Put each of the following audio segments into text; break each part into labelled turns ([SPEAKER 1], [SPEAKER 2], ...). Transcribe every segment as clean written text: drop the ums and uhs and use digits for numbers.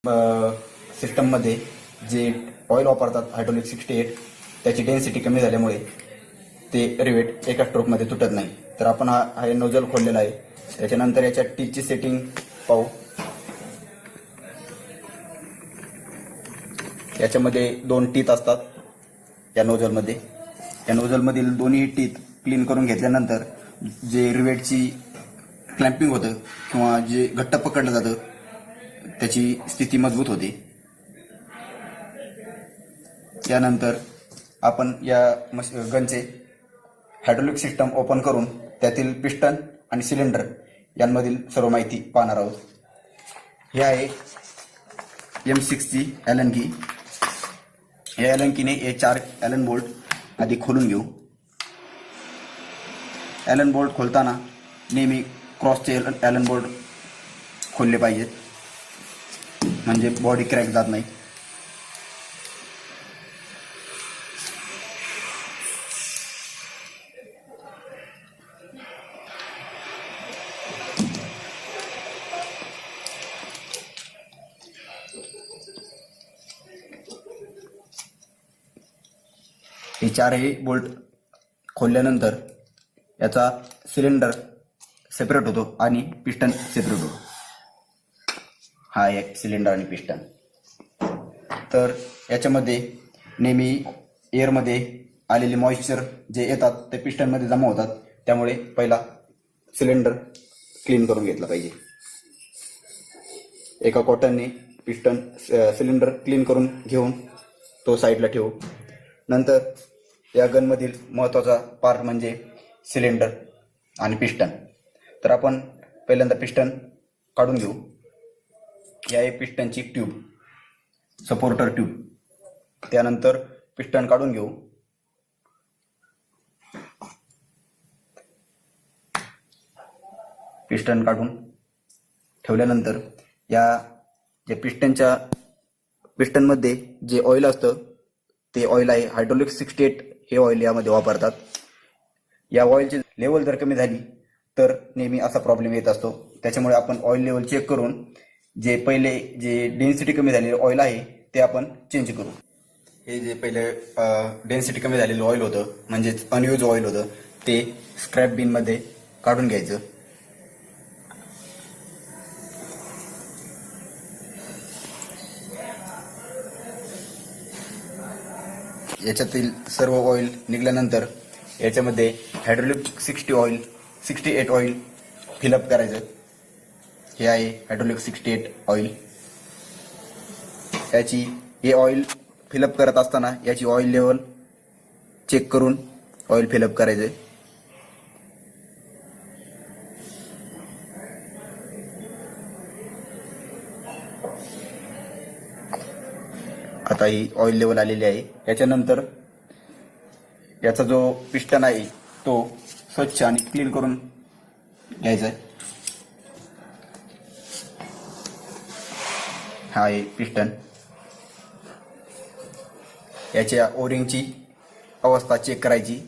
[SPEAKER 1] सिस्टममध्ये जे ऑइल वापरतात हायड्रोलिक 68 त्याची डेन्सिटी कमी झाल्यामुळे ते रिवेट एका स्ट्रोकमध्ये तुटत नाही. तर आपण हा नोझल खोललेला आहे. त्याच्यानंतर याच्या टीची सेटिंग पाहू. याच्यामध्ये 2 टीथ असतात या नोझलमध्ये. या नोझलमधील दोन्ही टीथ क्लीन करून घेतल्यानंतर जे रिवेटची क्लॅम्पिंग होतं किंवा जे घट्ट पकडलं जातं त्याची स्थिती मजबूत होते. यानंतर आपण या गनचे हायड्रोलिक सिस्टम ओपन करून त्यातील पिस्टन आणि सिलेंडर यांमधील सर्व माहिती पाहणार आहोत. हे आहे M6ची ॲलन की. या ॲलन कीने हे 4 ॲलन बोल्ट आधी खोलून घेऊ. ॲलन बोल्ट खोलताना नेहमी क्रॉसचे ॲलन बोल्ट खोलले पाहिजेत, म्हणजे बॉडी क्रॅक जात नाही. हे 4ही बोल्ट खोलल्यानंतर याचा सिलेंडर सेपरेट होतो आणि पिस्टन सेपरेट होतो. हा एक सिलेंडर आणि पिस्टन. तर याच्यामध्ये नेहमी एअरमध्ये आलेले मॉइश्चर जे येतात ते पिस्टनमध्ये जमा होतात. त्यामुळे पहिला सिलेंडर क्लीन करून घेतला पाहिजे. एका कॉटनने पिस्टन सिलेंडर क्लीन करून घेऊन तो साईडला ठेवू. नंतर या गनमधील महत्त्वाचा पार्ट म्हणजे सिलेंडर आणि पिस्टन. तर आपण पहिल्यांदा पिस्टन काढून घेऊ. या आहे पिस्टनची ट्यूब, सपोर्टर ट्यूब. त्यानंतर पिस्टन काढून घेऊ. पिस्टन काढून ठेवल्यानंतर या जे पिस्टनमध्ये जे ऑइल असतं ते ऑइल आहे हायड्रोलिक 68. हे ऑइल यामध्ये वापरतात. या ऑइलची लेवल जर कमी झाली तर नेहमी असा प्रॉब्लेम येत असतो. त्याच्यामुळे आपण ऑइल लेवल चेक करून जे डेन्सिटी कमी झालेले ऑइल आहे ते आपण चेंज करू. हे जे पहिले डेन्सिटी कमी झालेलं ऑइल होतं, म्हणजेच अनयूज ऑइल होतं, ते स्क्रॅप बिनमध्ये काढून घ्यायचं. याच्यातील सर्व ऑइल निघाल्यानंतर याच्यामध्ये हायड्रोलिक 68 ऑइल फिलअप करायचं. हे आहे हायड्रोलिक 68 ऑइल. हे ऑइल फिलअप करत असताना याची ऑइल लेवल चेक करून ऑइल फिलअप करायचं. आता ही ऑइल लेवल आलेली आहे. याच्यानंतर याचा जो पिस्टन आहे तो स्वच्छ आणि क्लीन करून घ्यायचा आहे. हा आहे पिस्टन. याच्या ओरिंगची अवस्था चेक करायची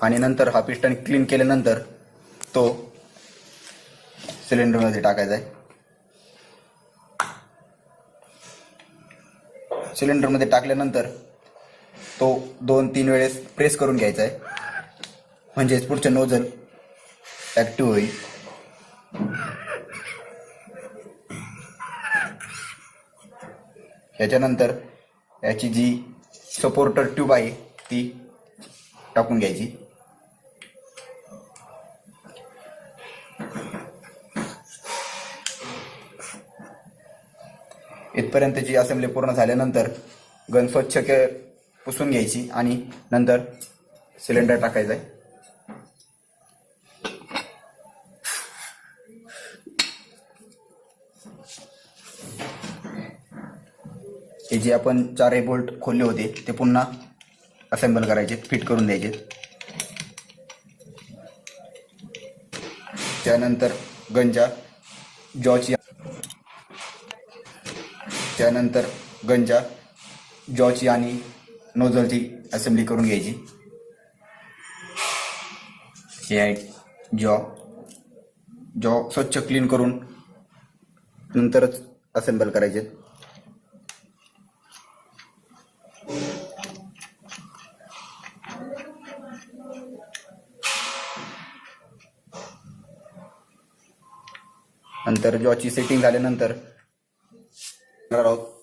[SPEAKER 1] आणि नंतर हा पिस्टन क्लीन केल्यानंतर तो सिलेंडरमध्ये टाकायचा आहे. सिलेंडरमध्ये टाकल्यानंतर तो 2-3 वेळेस प्रेस करून घ्यायचा आहे, म्हणजेच पुढचं नोझल ॲक्टिव्ह होईल. याच्यानंतर याची जी सपोर्टर ट्यूब आहे ती टाकून घ्यायची. इथपर्यंतची असेंब्ली पूर्ण झाल्यानंतर गन स्वच्छ पुसून घ्यायची आणि नंतर सिलेंडर टाकायचं आहे. हे जे आपण 4 बोल्ट खोलले होते ते पुन्हा असेंबल करायचे, फिट करून द्यायचे. त्यानंतर गनच्या जॉची आणि नोझलची असेंबली करून घ्यायची. हे आहे जॉ स्वच्छ क्लीन करून नंतरच असेंबल करायचे. नंतर जॉची सेटिंग झाल्यानंतर आहोत